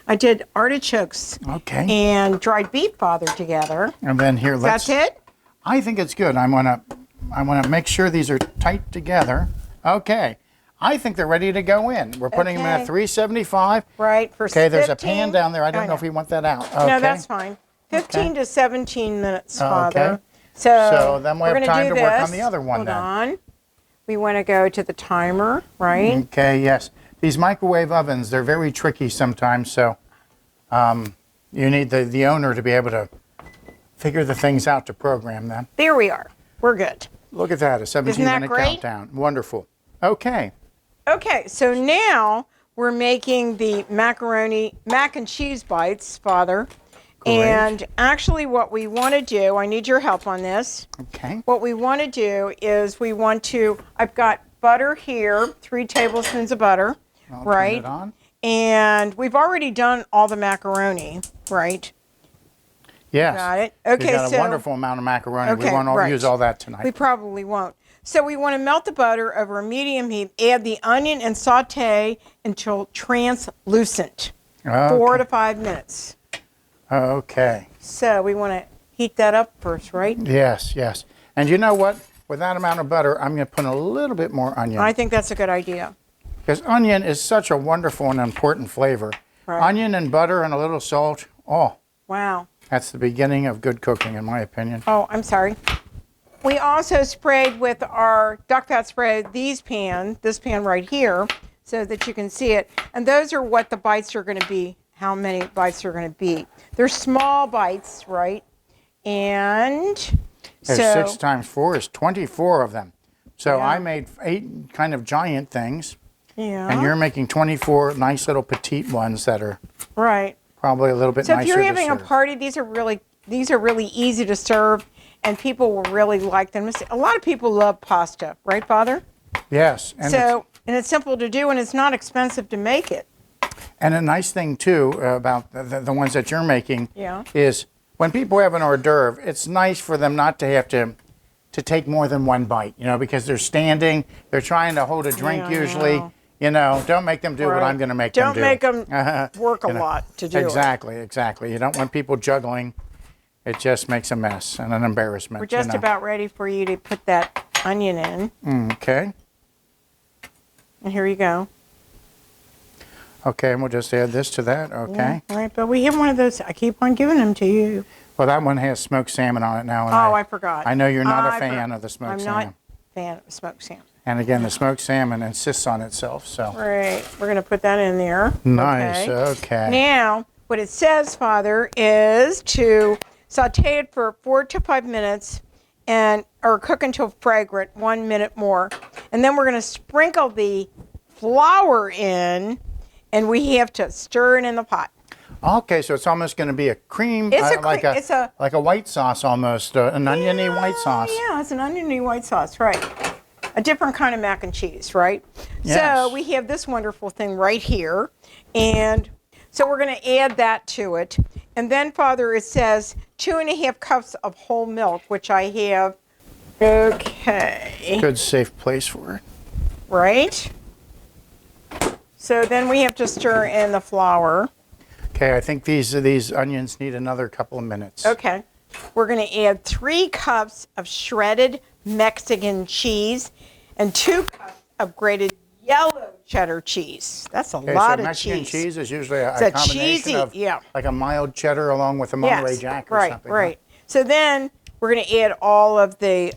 B: I did artichokes
C: Okay.
B: and dried beef father together.
C: And then here,
B: That's it?
C: I think it's good. I want to make sure these are tight together. Okay. I think they're ready to go in. We're putting them in
B: Okay.
C: at 375.
B: Right. For
C: Okay, there's a
B: 15
C: pan down there. I don't know if we want that out. Okay.
B: No, that's fine. 15 to 17 minutes, Father.
C: Okay.
B: So
C: then we
B: we're
C: have
B: gonna
C: time
B: do
C: to work on
B: this.
C: the other one
B: Hold
C: then.
B: on. We want to go to the timer, right?
C: Okay, yes. These microwave ovens, they're very tricky sometimes, so you need the owner to be able to figure the things out to program them.
B: There we are. We're good.
C: Look at that, a 17-minute
B: great?
C: countdown. Wonderful. Okay.
B: Okay, so now we're making the mac and cheese bites, Father.
C: Great.
B: And actually what we want to do, I need your help on this.
C: Okay.
B: What we want to do is I've got butter here, 3 tablespoons of butter,
C: I'll
B: right?
C: turn it on.
B: And we've already done all the macaroni, right?
C: Yes.
B: Got it.
C: We've
B: Okay,
C: got a
B: so
C: wonderful amount of macaroni.
B: Okay,
C: We won't
B: right.
C: use all that tonight.
B: we probably won't. So we want to melt the butter over a medium heat, add the onion and saute until translucent, 4 to 5 minutes.
C: Okay.
B: So we want to heat that up first, right?
C: Yes, yes. And you know what? With that amount of butter, I'm going to put a little bit more onion.
B: I think that's a good idea.
C: Because onion is such a wonderful and important flavor.
B: Right.
C: Onion and butter and a little salt. Oh,
B: Wow.
C: that's the beginning of good cooking, in my opinion.
B: Oh, I'm sorry. We also sprayed with our duck fat spray this pan right here, so that you can see it. And those are what the bites are going to be, how many bites are going to be. They're small bites, right? And
C: There's
B: so
C: 6 times 4 is 24 of them. So
B: Yeah.
C: I made 8 kind of giant things,
B: yeah,
C: and you're making 24 nice little petite ones that are
B: right.
C: probably a little bit
B: So
C: nicer
B: if you're
C: to
B: having a
C: serve.
B: party, these are really easy to serve, and people will really like them. A lot of people love pasta, right, Father?
C: Yes, and
B: It's simple to do, and it's not expensive to make it.
C: a nice thing too about the ones that you're making
B: Yeah.
C: is when people have an hors d'oeuvre, it's nice for them not to have to take more than one bite, because they're standing, they're trying to hold a drink
B: Yeah, I
C: usually.
B: know.
C: Don't make them do what
B: Right.
C: I'm going to make them
B: Don't
C: do.
B: make them work a
C: You know,
B: lot to do it.
C: Exactly, exactly. You don't want people juggling. It just makes a mess and an embarrassment.
B: We're just about ready for you to put that onion in.
C: Okay.
B: And here you go.
C: Okay, and we'll just add this to that. Okay.
B: Yeah, right, but we have one of those. I keep on giving them to you.
C: Well, that one has smoked salmon on it now. And
B: Oh, I forgot.
C: I know you're not
B: I
C: a fan of the smoked salmon.
B: I'm not a fan of smoked salmon.
C: And again, the smoked salmon insists on itself. So.
B: Right, we're going to put that in there.
C: Nice. Okay.
B: Now, what it says, Father, is to saute it for 4 to 5 minutes or cook until fragrant, 1 minute more. And then we're going to sprinkle the flour in, and we have to stir it in the pot.
C: Okay, so it's almost going to be a cream, like a white sauce almost, an oniony white sauce.
B: Yeah, it's an oniony white sauce, right. A different kind of mac and cheese, right?
C: Yes.
B: So we have this wonderful thing right here. And so we're going to add that to it. And then, Father, it says 2.5 cups of whole milk, which I have. Okay.
C: Good, safe place for it.
B: Right? So then we have to stir in the flour.
C: Okay, I think these onions need another couple of minutes.
B: Okay. We're going to add 3 cups of shredded Mexican cheese and 2 cups of grated yellow cheddar cheese. That's a lot of
C: Mexican cheese is usually a
B: it's
C: combination
B: cheesy,
C: of like a mild cheddar along with a Monterey Jack or something.
B: Right. So then we're going to add all of the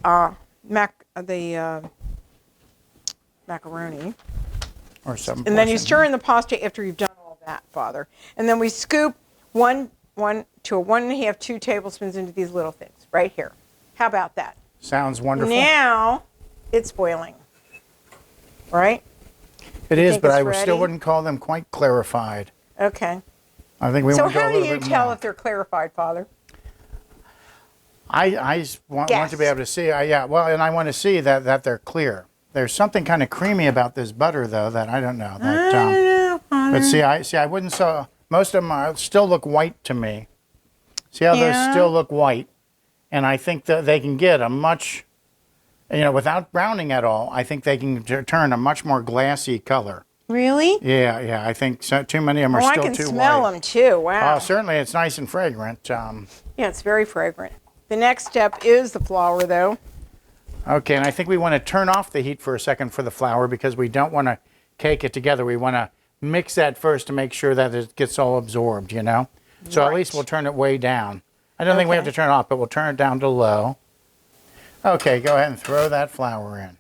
B: macaroni.
C: Or something.
B: And then you stir in the pasta after you've done all that, Father. And then we scoop 1 to 1.5, 2 tablespoons into these little things right here. How about that?
C: Sounds wonderful.
B: Now it's boiling, right?
C: It is, but I
B: ready?
C: still wouldn't call them quite clarified.
B: Okay.
C: I think we
B: So
C: want to go a
B: how do
C: little
B: you
C: bit
B: tell
C: more.
B: if they're clarified, Father?
C: I want to be able to see. Well, and I want to see that they're clear. There's something kind of creamy about this butter, though, that I don't know. That,
B: I don't know, Father.
C: but I wouldn't say most of them still look white to me. See how those still look white, and I think that they can get a much, without browning at all. I think they can turn a much more glassy color.
B: Really?
C: Yeah. I think too many of them are still too white.
B: I can smell them too. Wow.
C: Oh, certainly, it's nice and fragrant.
B: Yeah, it's very fragrant. The next step is the flour, though.
C: Okay, and I think we want to turn off the heat for a second for the flour because we don't want to cake it together. We want to mix that first to make sure that it gets all absorbed, So
B: Right.
C: at least we'll turn it way down. I don't think we have to turn it off, but we'll turn it down to low. Okay, go ahead and throw that flour in.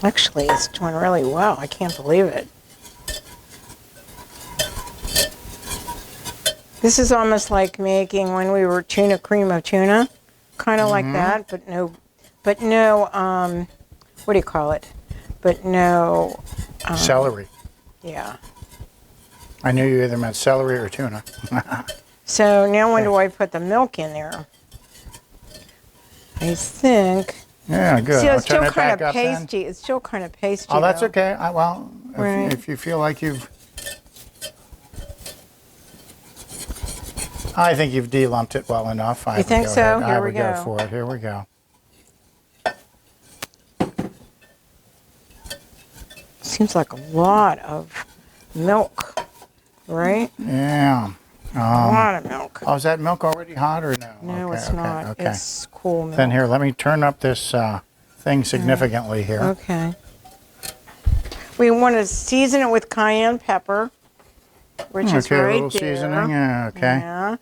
B: Actually, it's doing really well. I can't believe it. This is almost like making when we were cream of tuna, kind of like that, but no, what do you call it? But no.
C: Celery.
B: Yeah.
C: I knew you either meant celery or tuna.
B: So now when do I put the milk in there? I think.
C: Yeah, good.
B: See,
C: I'll
B: it's
C: turn
B: still
C: it
B: kind
C: back
B: of
C: up then.
B: pasty. It's still kind of pasty.
C: Oh, that's
B: though.
C: okay.
B: Right.
C: If you feel like I think you've de-lumped it well enough.
B: You think so?
C: I
B: Here we
C: would go
B: go.
C: for it. Here we go.
B: Seems like a lot of milk, right?
C: Yeah.
B: A lot of milk.
C: Oh, is that milk already hot or no?
B: No,
C: Okay,
B: it's
C: okay,
B: not.
C: Okay.
B: It's cool milk.
C: Then here, let me turn up this thing significantly here.
B: Okay. We want to season it with cayenne pepper, which is
C: Okay, a
B: right
C: little
B: there.
C: seasoning. Yeah, okay.
B: Yeah.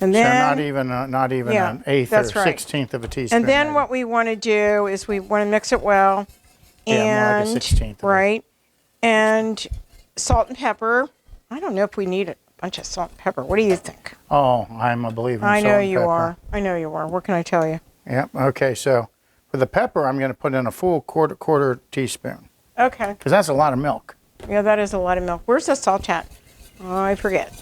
B: And
C: So
B: then
C: not even
B: Yeah,
C: an eighth or
B: that's right.
C: 16th of a teaspoon.
B: and then
C: maybe.
B: what we want to do is we want to mix it well.
C: Yeah, more like a
B: And
C: 16th of it.
B: right. And salt and pepper. I don't know if we need a bunch of salt and pepper. What do you think?
C: Oh, I'm a believer in
B: I
C: salt
B: know
C: and
B: you
C: pepper.
B: are. I know you are. What can I tell you?
C: Yep. Okay. So for the pepper, I'm going to put in a full quarter teaspoon
B: Okay.
C: because that's a lot of milk.
B: Yeah, that is a lot of milk. Where's the salt at? Oh, I forget.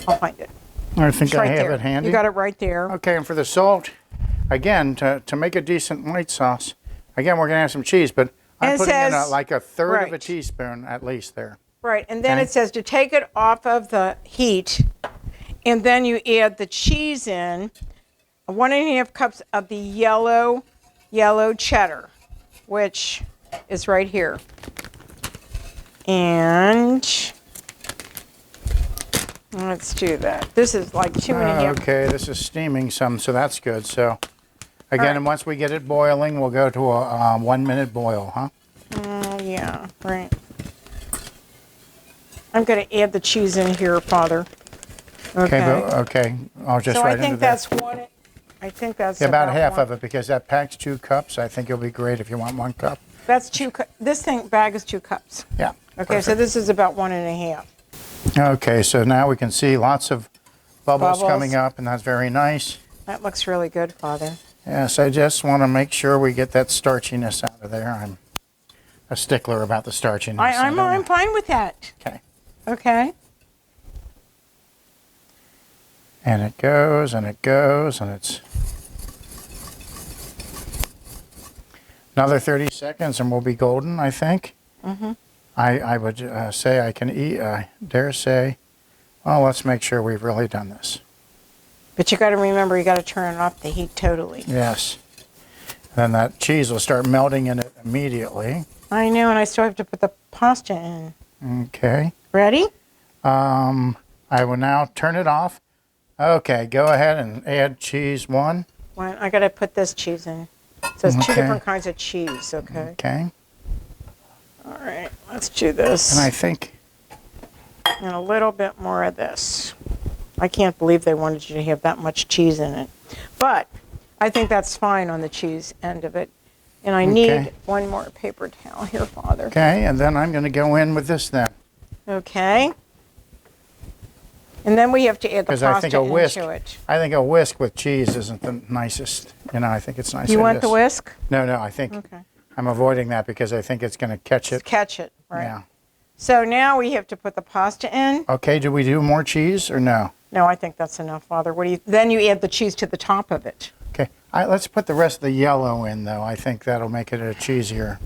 B: I'll find it.
C: I think
B: It's
C: I
B: right
C: have
B: there.
C: it handy.
B: You got it right there.
C: Okay, and for the salt, again, to make a decent white sauce, again, we're going to have some cheese, but I'm
B: And it
C: putting in
B: says-
C: like a third of a
B: right.
C: teaspoon at least there.
B: Right, and then
C: Okay.
B: it says to take it off of the heat, and then you add the cheese in, 1.5 cups of the yellow cheddar, which is right here. And let's do that. This is like 2.5.
C: Okay, this is steaming some, so that's good. So Again,
B: right.
C: and once we get it boiling, we'll go to a 1 minute boil, huh?
B: Oh, yeah, right. I'm going to add the cheese in here, Father. Okay.
C: Okay. I'll just
B: So
C: right
B: I
C: into
B: think
C: that.
B: that's one. I think that's
C: Yeah, about half
B: one.
C: of it because that packs 2 cups. I think it'll be great if you want 1 cup.
B: That's this bag is 2 cups.
C: Yeah.
B: Okay,
C: perfect.
B: so this is about 1.5.
C: Okay, so now we can see lots of bubbles coming up, and that's very nice.
B: That looks really good, Father.
C: Yes, I just want to make sure we get that starchiness out of there. I'm a stickler about the starchiness.
B: I'm fine with that.
C: Okay.
B: Okay.
C: And it goes, and it goes, and it's another 30 seconds, and we'll be golden, I think. Mm-hmm. I would say I can eat, dare say, well, let's make sure we've really done this.
B: But you got to remember, you got to turn off the heat totally.
C: Yes. Then that cheese will start melting in it immediately.
B: I know, and I still have to put the pasta in.
C: Okay.
B: Ready?
C: I will now turn it off. Okay, go ahead and add cheese 1.
B: I got to put this cheese in. So it's 2
C: Okay.
B: different kinds of cheese, okay?
C: Okay.
B: All right, let's do this.
C: And I think,
B: And a little bit more of this. I can't believe they wanted you to have that much cheese in it. But I think that's fine on the cheese end of it. And I need 1 more paper towel here, Father.
C: okay, and then I'm going to go in with this then.
B: Okay. And then we have to add the
C: Because I think
B: pasta
C: a whisk,
B: into it.
C: I think a whisk with cheese isn't the nicest. You know, I think it's nicer.
B: You want the whisk?
C: No, I think
B: Okay.
C: I'm avoiding that because I think it's going to catch it.
B: Catch it, right.
C: Yeah.
B: So now we have to put the pasta in.
C: Okay, do we do more cheese or no?
B: No, I think that's enough, Father. Then you add the cheese to the top of it.
C: Okay, let's put the rest of the yellow in though. I think that'll make it a cheesier.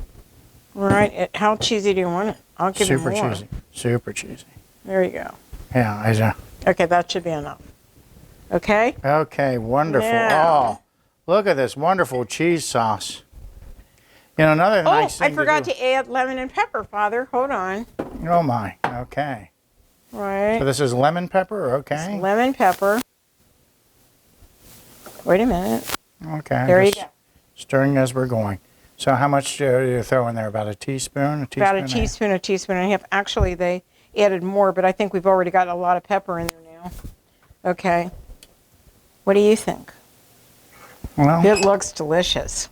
B: All right. How cheesy do you want it? I'll give you more.
C: Super cheesy. Super cheesy.
B: There you go.
C: Yeah,
B: Okay, that should be enough. Okay?
C: Okay, wonderful.
B: Now.
C: Oh, look at this wonderful cheese sauce. You know, another nice thing
B: I forgot
C: to
B: to add lemon and pepper, Father. Hold on.
C: do. Oh my, okay.
B: Right.
C: So this is lemon pepper, okay.
B: Lemon pepper. Wait a minute.
C: Okay.
B: There you
C: just
B: go.
C: Stirring as we're going. So how much do you throw in there? About a teaspoon?
B: About a teaspoon and a half. Actually, they added more, but I think we've already got a lot of pepper in there now. Okay. What do you think?
C: Well,
B: It looks delicious.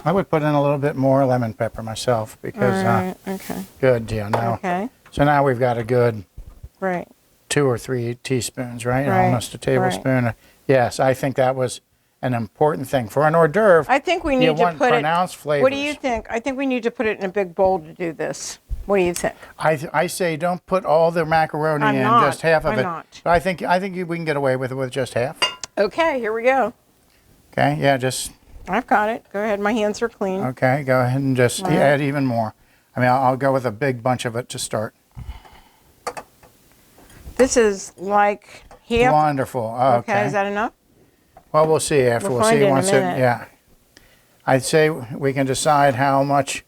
C: I would put in a little bit more lemon pepper myself because
B: Right. Okay.
C: good, yeah. Now,
B: Okay.
C: so now we've got a good
B: Right.
C: 2 or 3 teaspoons, right?
B: Right,
C: Almost a tablespoon. Yes, I think that was an important thing for an hors d'oeuvre.
B: I think we
C: you
B: need to
C: want
B: put
C: pronounced
B: it.
C: flavors.
B: What do you think? I think we need to put it in a big bowl to do this. What do you think?
C: I say don't put all the macaroni
B: I'm
C: in,
B: not.
C: just half of
B: I'm
C: it.
B: not.
C: But I think we can get away with it with just half.
B: Okay, here we go.
C: Okay, yeah, just
B: I've got it. Go ahead. My hands are clean.
C: okay. Go ahead and just
B: Right.
C: add even more. I mean, I'll go with a big bunch of it to start.
B: This is like half.
C: Wonderful.
B: Okay, is that enough?
C: Well, we'll see after.
B: We'll
C: We'll
B: find
C: see
B: in a
C: once it.
B: minute.
C: Yeah. I'd say we can decide how much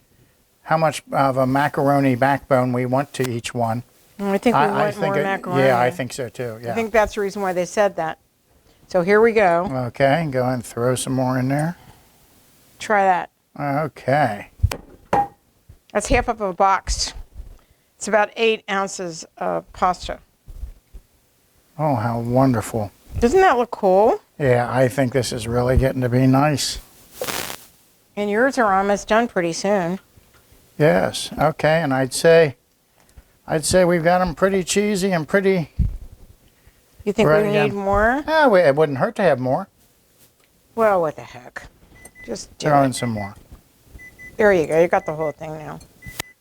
C: of a macaroni backbone we want to each one.
B: I think we want more
C: it-
B: macaroni.
C: Yeah, I think so too. Yeah.
B: I think that's the reason why they said that. So here we go.
C: Okay, go ahead and throw some more in there.
B: Try that.
C: Okay.
B: That's half of a box. It's about 8 ounces of pasta.
C: Oh, how wonderful.
B: Doesn't that look cool?
C: Yeah, I think this is really getting to be nice.
B: And yours are almost done pretty soon.
C: Yes. Okay, and I'd say we've got them pretty cheesy and pretty.
B: You think
C: Right
B: we
C: again.
B: need more?
C: It wouldn't hurt to have more.
B: Well, what the heck. Just do
C: Throw in
B: it.
C: some more.
B: There you go. You got the whole thing now.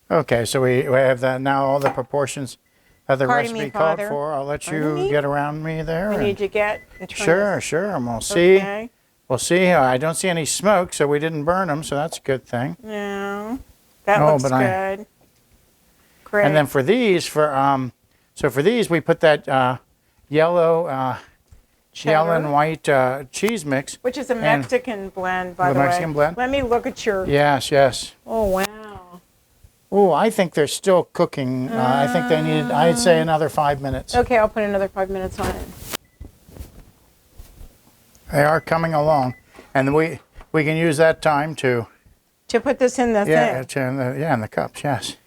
C: Okay, so we have that now. All the proportions that the
B: Pardon
C: recipe
B: me,
C: called
B: Father.
C: for. I'll let
B: Pardon
C: you
B: me?
C: get around me there.
B: We
C: and-
B: need to get and turn
C: Sure,
B: this-
C: sure, and we'll see.
B: Okay.
C: We'll see. I don't see any smoke, so we didn't burn them, so that's a good thing.
B: No. That
C: Oh,
B: looks
C: but I-
B: good. Great.
C: And then for these, so for these, we put that yellow and white cheese mix.
B: Which is a
C: and-
B: Mexican blend, by
C: The
B: the way.
C: Mexican blend?
B: Let me look at your.
C: Yes, yes.
B: Oh, wow.
C: Oh, I think they're still cooking. I think they needed, I'd say, another 5 minutes.
B: Okay, I'll put another 5 minutes on it.
C: They are coming along. And we can use that time to
B: put this in the thing.
C: in the cups. Yes.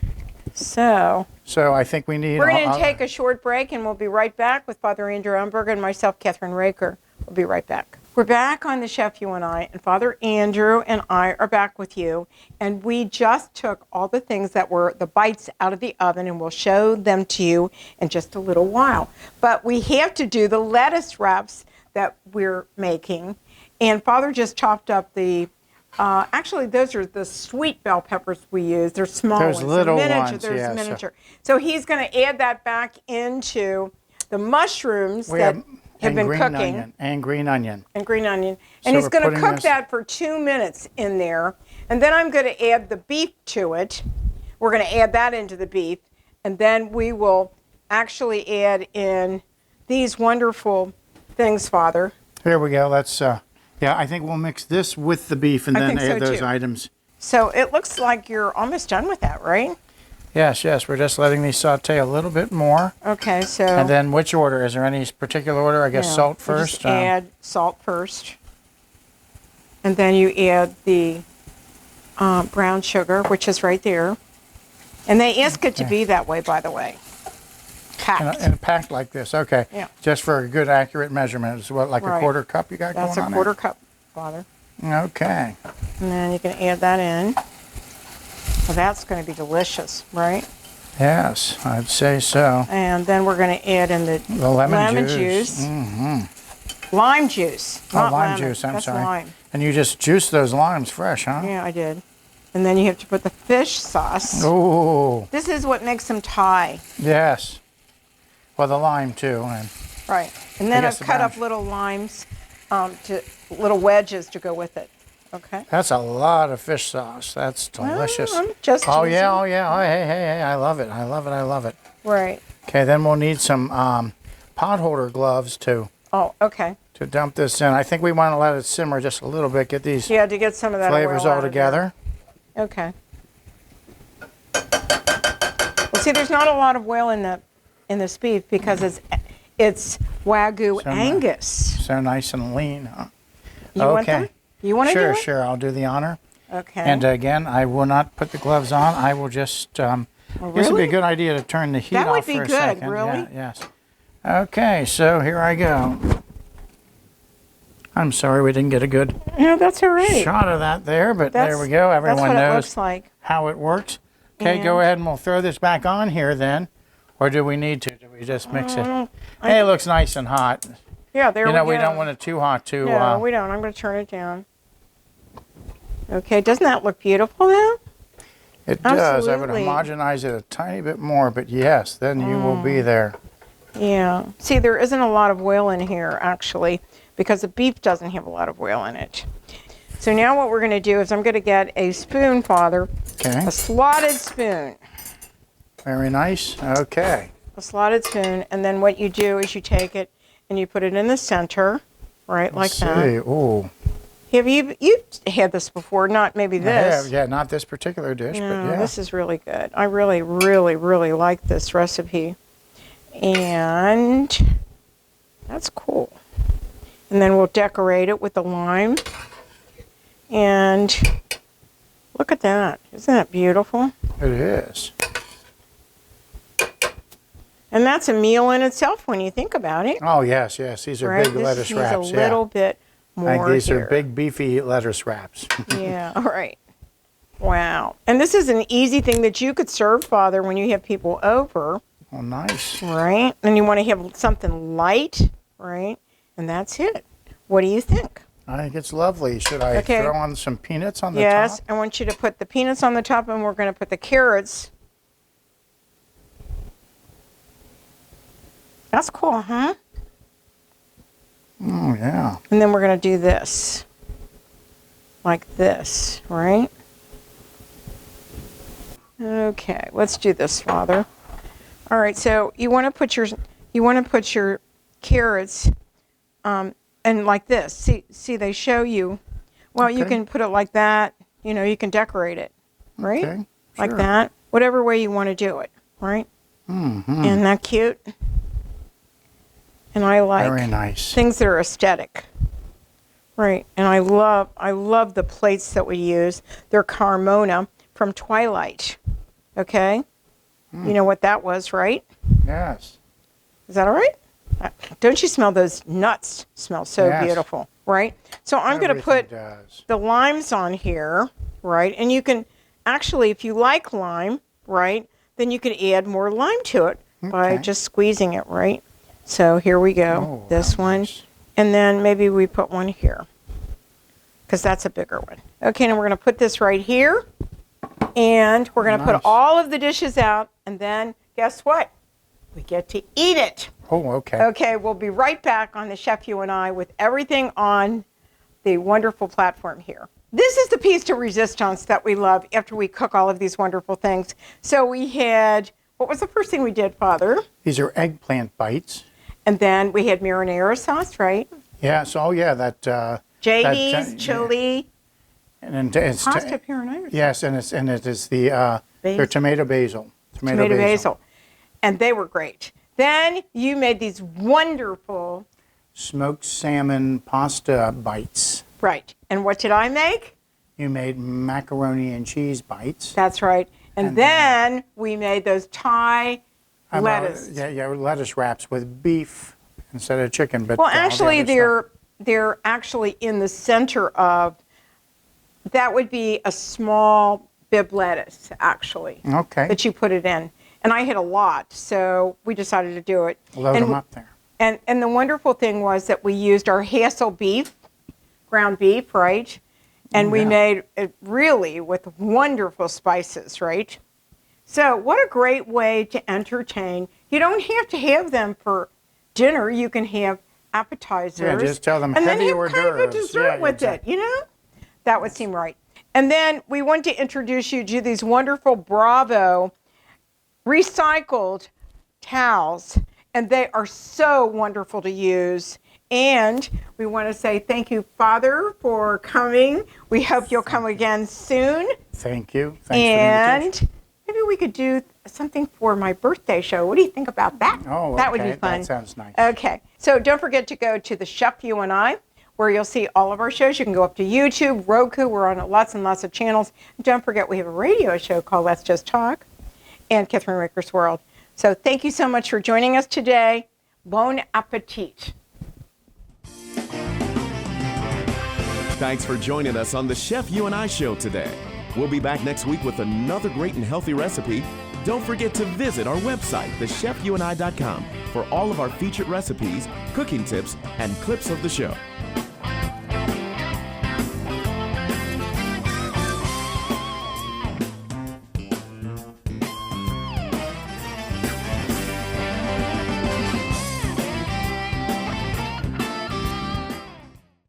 B: So
C: I think we need.
B: we're going to take a short break, and we'll be right back with Father Andrew Umberger and myself, Kathryn Raaker. We'll be right back. We're back on the Chef You and I, and Father Andrew and I are back with you. And we just took all the things that were the bites out of the oven, and we'll show them to you in just a little while. But we have to do the lettuce wraps that we're making. And Father just chopped up the, actually those are the sweet bell peppers we use. They're small
C: There's
B: ones.
C: little
B: They're miniature.
C: ones,
B: There's
C: yeah,
B: miniature. So he's going to add that back into the mushrooms that have been cooking.
C: And green onion.
B: And green onion.
C: So
B: And he's
C: we're
B: going to
C: putting
B: cook
C: this-
B: that for 2 minutes in there. And then I'm going to add the beef to it. We're going to add that into the beef. And then we will actually add in these wonderful things, Father.
C: Here we go. Let's, I think we'll mix this with the beef and
B: I
C: then
B: think so
C: add those
B: too.
C: items.
B: So it looks like you're almost done with that, right?
C: Yes. We're just letting these saute a little bit more.
B: Okay, so.
C: And then which order? Is there any particular order? I guess salt
B: you
C: first.
B: Just add salt first. And then you add the brown sugar, which is right there. And they ask it to be that way, by the way. Packed.
C: And packed like this. Okay.
B: Yeah.
C: Just for a good accurate measurement. It's what, like
B: Right.
C: a quarter cup you got
B: That's
C: going on
B: a quarter cup, Father.
C: there? Okay.
B: And then you can add that in. Well, that's going to be delicious, right?
C: Yes, I'd say so.
B: And then we're going to add in the
C: lemon
B: juice.
C: Mm-hmm.
B: Lime juice. Not
C: lime
B: lemon.
C: juice, I'm
B: That's
C: sorry.
B: Lime.
C: And you just juice those limes fresh, huh?
B: Yeah, I did. And then you have to put the fish sauce.
C: Oh,
B: This is what makes them Thai.
C: yes. Well, the lime too. And
B: Right. And then
C: guess
B: I've
C: the
B: cut
C: brown
B: up little limes, to little wedges to go with it. Okay.
C: that's a lot of fish sauce. That's delicious.
B: I'm just
C: Oh
B: teasing.
C: yeah, oh yeah. Oh, hey, I love it. I love it.
B: Right.
C: Okay, then we'll need some pot holder gloves to
B: Oh, okay.
C: dump this in. I think we want to let it simmer just a little bit, get these
B: Yeah, to get some of that
C: flavors
B: oil
C: all
B: out of
C: together.
B: there. Okay. Well, see, there's not a lot of oil in this beef because it's Wagyu
C: So nice.
B: Angus.
C: So nice and lean, huh?
B: You want
C: Okay.
B: that? You want to do it?
C: Sure, I'll do the honor.
B: Okay.
C: And again, I will not put the gloves on. I will just, this would be
B: really?
C: a good idea to turn the heat
B: That would
C: off
B: be
C: for a
B: good,
C: second.
B: really?
C: Yeah, yes. Okay, so here I go. I'm sorry we didn't get a good
B: No, that's all right.
C: shot of that there, but there we go.
B: That's
C: Everyone
B: what it
C: knows
B: looks like.
C: how it works. Okay, go ahead and we'll throw this back on here then. Or do we need to? Do we just mix it? Hey, it looks nice and hot.
B: Yeah, there we go.
C: We don't want it too hot to...
B: No, we don't. I'm going to turn it down. Okay, doesn't that look beautiful now?
C: It does. I would
B: Absolutely.
C: homogenize it a tiny bit more, but yes, then you will be there.
B: Yeah. See, there isn't a lot of oil in here, actually, because the beef doesn't have a lot of oil in it. So now what we're going to do is I'm going to get a spoon, Father,
C: Okay,
B: a slotted spoon.
C: very nice. Okay.
B: A slotted spoon, and then what you do is you take it and you put it in the center, right, like
C: Let's
B: that.
C: see. Ooh.
B: Have you've had this before? Not maybe this.
C: Yeah, not this particular dish,
B: No,
C: but yeah.
B: this is really good. I really, really, really like this recipe. And that's cool. And then we'll decorate it with the lime. And look at that. Isn't that beautiful?
C: It is.
B: And that's a meal in itself when you think about it.
C: Oh, yes. These are
B: Right?
C: big lettuce
B: This
C: wraps.
B: needs a little bit more
C: I think these
B: here.
C: are big, beefy lettuce wraps.
B: Yeah, all right. Wow. And this is an easy thing that you could serve, Father, when you have people over,
C: Oh, nice.
B: right? And you want to have something light, right? And that's it. What do you think?
C: I think it's lovely. Should I
B: Okay.
C: throw on some peanuts on the
B: Yes,
C: top?
B: I want you to put the peanuts on the top, and we're going to put the carrots. That's cool, huh?
C: Oh, yeah.
B: And then we're going to do this. Like this, right? Okay, let's do this, Father. All right, so you want to put your carrots and like this. See, they show you. Well, you
C: Okay.
B: can put it like that. You can decorate it, right?
C: Okay,
B: Like
C: sure.
B: that. Whatever way you want to do it, right?
C: Mm-hmm.
B: Isn't that cute? And I like
C: Very nice.
B: things that are aesthetic, Right. And I love the plates that we use. They're Carmona from Twilight. Okay? You know what that was, right?
C: Yes.
B: Is that all right? Don't you smell those nuts? Smell so
C: Yes.
B: beautiful, right? So I'm going to put
C: does.
B: the limes on here, right? And you can actually, if you like lime, right, then you can add more lime to it by
C: Okay.
B: just squeezing it, right? So here we go.
C: Oh,
B: This
C: how
B: one.
C: nice.
B: And then maybe we put one here because that's a bigger one. Okay, now we're going to put this right here. And we're going to put
C: Nice.
B: all of the dishes out. And then guess what? We get to eat it.
C: Oh, okay.
B: Okay, we'll be right back on the Chef You and I with everything on the wonderful platform here. This is the piece de resistance that we love after we cook all of these wonderful things. So we had, what was the first thing we did, Father?
C: These are eggplant bites.
B: And then we had marinara sauce, right?
C: Yes. Oh, yeah. That.
B: JD's, chili,
C: And it's
B: pasta marinara.
C: Yes, and it is the their
B: Basil.
C: tomato basil.
B: Tomato basil. And they were great. Then you made these wonderful,
C: Smoked salmon pasta bites.
B: right. And what did I make?
C: You made macaroni and cheese bites.
B: That's right. And
C: And
B: then we made those Thai lettuce.
C: Yeah, lettuce wraps with beef instead of chicken. But
B: Well,
C: all the
B: actually,
C: other
B: they're actually in the center of, that would be a small Bib lettuce, actually,
C: stuff. Okay.
B: that you put it in. And I had a lot, so we decided to do it.
C: Load
B: and
C: them up there.
B: And the wonderful thing was that we used our Hassel beef, ground beef, right? And we
C: Yeah.
B: made it really with wonderful spices, right? So what a great way to entertain. You don't have to have them for dinner. You can have appetizers.
C: Yeah, just tell them
B: and then
C: heavy
B: have
C: hors
B: kind of a
C: d'oeuvres.
B: dessert
C: Yeah,
B: with
C: exactly.
B: it, you know? That would seem right. And then we want to introduce you to these wonderful Bravo recycled towels, and they are so wonderful to use. And we want to say thank you, Father, for coming. We hope you'll come again soon.
C: Thank you. Thanks for the invitation.
B: And maybe we could do something for my birthday show. What do you think about that?
C: Oh,
B: that would
C: okay.
B: be fun.
C: That sounds nice.
B: Okay. So don't forget to go to the Chef You and I, where you'll see all of our shows. You can go up to YouTube, Roku. We're on lots and lots of channels. Don't forget we have a radio show called Let's Just Talk, and Kathryn Raaker's World. So thank you so much for joining us today. Bon appetit.
A: Thanks for joining us on the Chef You and I show today. We'll be back next week with another great and healthy recipe. Don't forget to visit our website, thechefyouandi.com, for all of our featured recipes, cooking tips, and clips of the show.